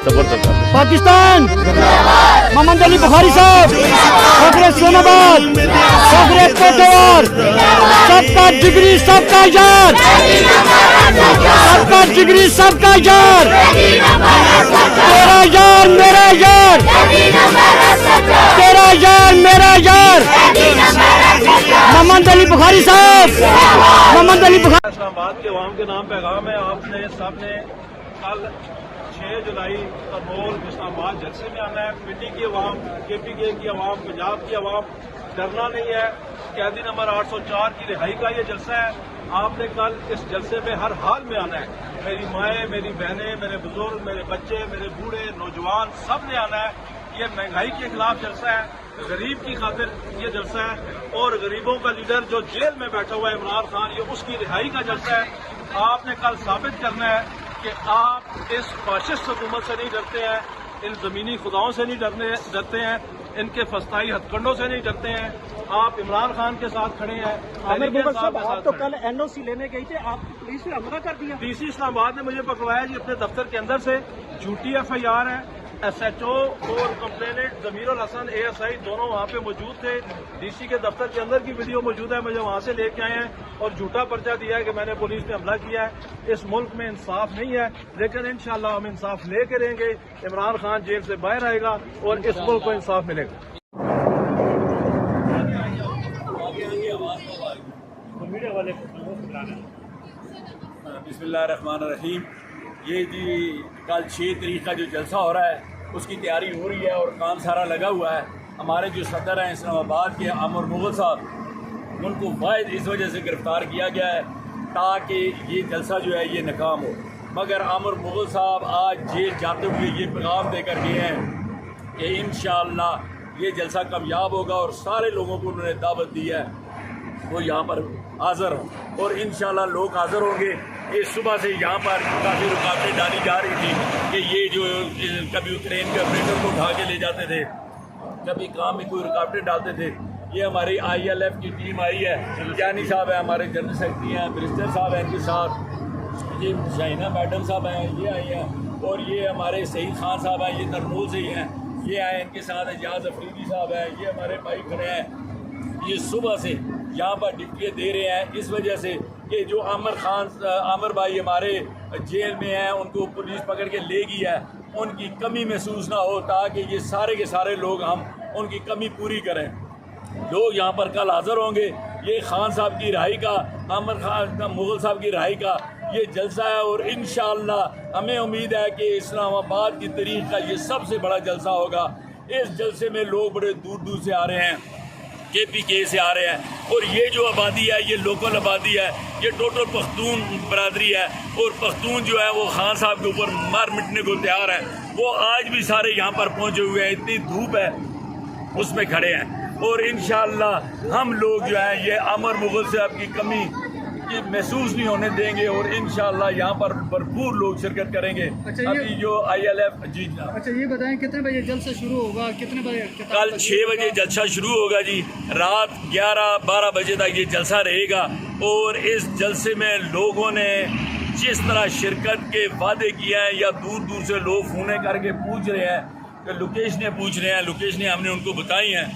जबरदस्त। पाकिस्तान मोहम्मद अली बुखारी साहब, कांग्रेस इस्लामाबाद, कांग्रेस कोटवार, सबका जिगरी सबका यार, सबका जिगरी सबका यार, तेरा यार मेरा यार, तेरा यार मेरा यार, मोहम्मद अली बुखारी साहब, मोहम्मद अली बुखारी। इस्लामाबाद के अवाम के नाम पैगाम है। आपने सबने कल 6 जुलाई करनौल इस्लामाबाद जलसे में आना है। पिंडी की अवाम, KPK की अवाम, पंजाब की अवाम, डरना नहीं है। कैदी नंबर 804 की रिहाई का ये जलसा है। आपने कल इस जलसे में हर हाल में आना है। मेरी माएँ, मेरी बहनें, मेरे बुजुर्ग, मेरे बच्चे, मेरे बूढ़े, नौजवान, सब ने आना है। ये महंगाई के खिलाफ जलसा है, गरीब की खातिर ये जलसा है, और गरीबों का लीडर जो जेल में बैठा हुआ है इमरान खान, ये उसकी रिहाई का जलसा है। आपने कल साबित करना है कि आप इस फाशिस्ट हुकूमत से नहीं डरते हैं, इन जमीनी खुदाओं से नहीं डरते हैं, इनके फस्ताई हथकंडों से नहीं डरते हैं। आप इमरान खान के साथ खड़े हैं। आमिर मुगल साहब, आप तो कल NOC लेने गई थे, आप पुलिस ने हमला कर दिया। DC इस्लामाबाद ने मुझे पकड़वाया जी अपने दफ्तर के अंदर से। झूठी FIR है। SHO और कंप्लेनेंट जमीर उल हसन ASI दोनों वहाँ पे मौजूद थे। DC के दफ्तर के अंदर की वीडियो मौजूद है, मुझे वहाँ से लेके आए हैं और झूठा पर्चा दिया है कि मैंने पुलिस पे हमला किया है। इस मुल्क में इंसाफ नहीं है, लेकिन इंशाल्लाह हम इंसाफ लेके रहेंगे। इमरान खान जेल से बाहर आएगा और इस मुल्क को इंसाफ मिलेगा। बिस्मिल्लाहिर्रहमानिर्रहीम। ये जी कल 6 तारीख का जो जलसा हो रहा है उसकी तैयारी हो रही है और काम सारा लगा हुआ है। हमारे जो सदर हैं इस्लामाबाद के आमिर मुगल साहब, उनको वाहिद इस वजह से गिरफ़्तार किया गया है ताकि ये जलसा जो है ये नाकाम हो। मगर आमिर मुगल साहब आज जेल जाते हुए ये पैगाम देकर गए हैं कि इंशाअल्लाह ये जलसा कामयाब होगा और सारे लोगों को उन्होंने दावत दी है वो यहाँ पर हाज़िर हों और इंशाअल्लाह लोग हाज़िर होंगे। इस सुबह से यहाँ पर काफ़ी रुकावटें डाली जा रही थी कि ये जो कभी ट्रेन के ऑपरेटर को उठा के ले जाते थे, कभी काम में कोई रुकावटें डालते थे। ये हमारी ILF की टीम आई है, जानी साहब है, हमारे जनरल सेक्रेटरी हैं, मिनिस्टर साहब हैं, इनके साथ ये शाहिना मैडम साहब हैं, ये आई हैं, और ये हमारे सईद खान साहब हैं, ये तरनूल से ही हैं, ये आए, इनके साथ एजाज अफरीदी साहब हैं, ये हमारे भाई खड़े हैं। ये सुबह से यहाँ पर ड्यूटी दे रहे हैं इस वजह से कि जो आमिर भाई हमारे जेल में हैं, उनको पुलिस पकड़ के ले गई है, उनकी कमी महसूस ना हो, ताकि ये सारे के सारे लोग हम उनकी कमी पूरी करें। लोग यहाँ पर कल हाज़िर होंगे। ये खान साहब की रिहाई का, आमिर खान मुगल साहब की रिहाई का ये जलसा है और इंशाअल्लाह हमें उम्मीद है कि इस्लामाबाद की तारीख का ये सबसे बड़ा जलसा होगा। इस जलसे में लोग बड़े दूर दूर से आ रहे हैं, KPK से आ रहे हैं, और ये जो आबादी है ये लोकल आबादी है, ये टोटल पख्तून बरादरी है, और पख्तून जो है वो खान साहब के ऊपर मार मिटने को तैयार है। वो आज भी सारे यहाँ पर पहुँचे हुए हैं, इतनी धूप है उसमें खड़े हैं, और इंशाअल्लाह हम लोग जो है ये आमिर मुगल साहब की कमी की महसूस नहीं होने देंगे और इंशाअल्लाह यहाँ पर भरपूर लोग शिरकत करेंगे। अच्छा, अभी जो ILF जी। अच्छा, ये बताएं कितने बजे जलसा शुरू होगा, कितने बजे? कल 6 बजे जलसा शुरू होगा जी, रात 11-12 बजे तक ये जलसा रहेगा। और इस जलसे में लोगों ने जिस तरह शिरकत के वादे किए हैं, या दूर दूर से लोग फ़ोन करके पूछ रहे हैं कि लोकेशनें पूछ रहे हैं, लोकेशनें हमने उनको बताई हैं।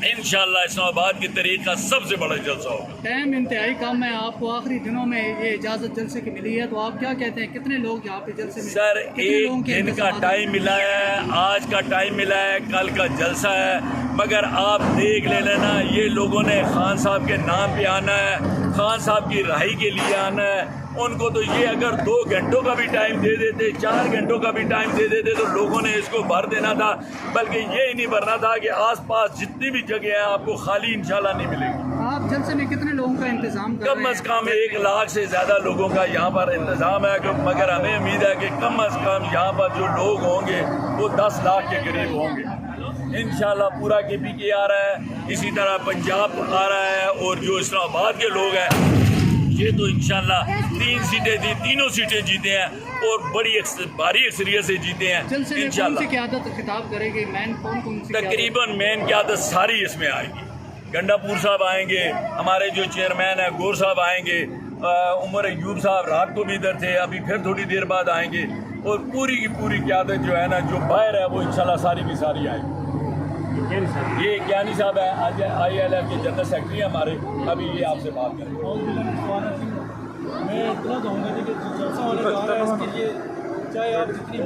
इंशाअल्लाह इस्लामाबाद की तारीख का सबसे बड़ा जलसा होगा। टाइम इंतहाई कम है, आपको आखिरी दिनों में ये इजाज़त जलसे की मिली है, तो आप क्या कहते हैं कितने लोग यहाँ पे जलसे में? सर, एक दिन का टाइम मिला है, आज का टाइम मिला है, कल का जलसा है, मगर आप देख लेना ये लोगों ने खान साहब के नाम पे आना है, खान साहब की रिहाई के लिए आना है। उनको तो ये अगर 2 घंटों का भी टाइम दे देते, 4 घंटों का भी टाइम दे देते, तो लोगों ने इसको भर देना था। बल्कि ये ही नहीं भरना था कि आसपास जितनी भी जगह है आपको खाली इंशाल्लाह नहीं मिलेगी। आप जलसे में कितने लोगों का इंतजाम कर रहे हैं? कम अज़ कम 1 लाख से ज़्यादा लोगों का यहाँ पर इंतज़ाम है, मगर हमें उम्मीद है कि कम अज़ कम यहाँ पर जो लोग होंगे वो 10 लाख के करीब होंगे। इंशाल्लाह पूरा KPK आ रहा है, इसी तरह पंजाब आ रहा है, और जो इस्लामाबाद के लोग हैं ये तो इंशाल्लाह 3 सीटें थी, तीनों सीटें जीते हैं और बड़ी भारी अक्सरियत से जीते हैं इंशाल्लाह। क़यादत खिताब करेगी, मैन कौन सी? तकरीबन मैन क़यादत सारी इसमें आएगी। गंडापुर साहब आएंगे, हमारे जो चेयरमैन है गौर साहब आएंगे, उमर अयूब साहब रात को भी इधर थे, अभी फिर थोड़ी देर बाद आएंगे। और पूरी की पूरी क़यादत जो है ना, जो बाहर है, वो इंशाल्लाह सारी की सारी आएगी। ये ज्ञानी साहब है, आज ILF के जनरल सेक्रेटरी हमारे, अभी ये आपसे बात करेंगे। मैं इतना कहूँगा कि जो जलसा होने जा रहा है इसके लिए चाहे आप जितनी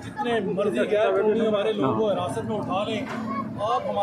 जितने मर्जी गैर कानूनी हमारे लोगों को हिरासत में उठा लें, आप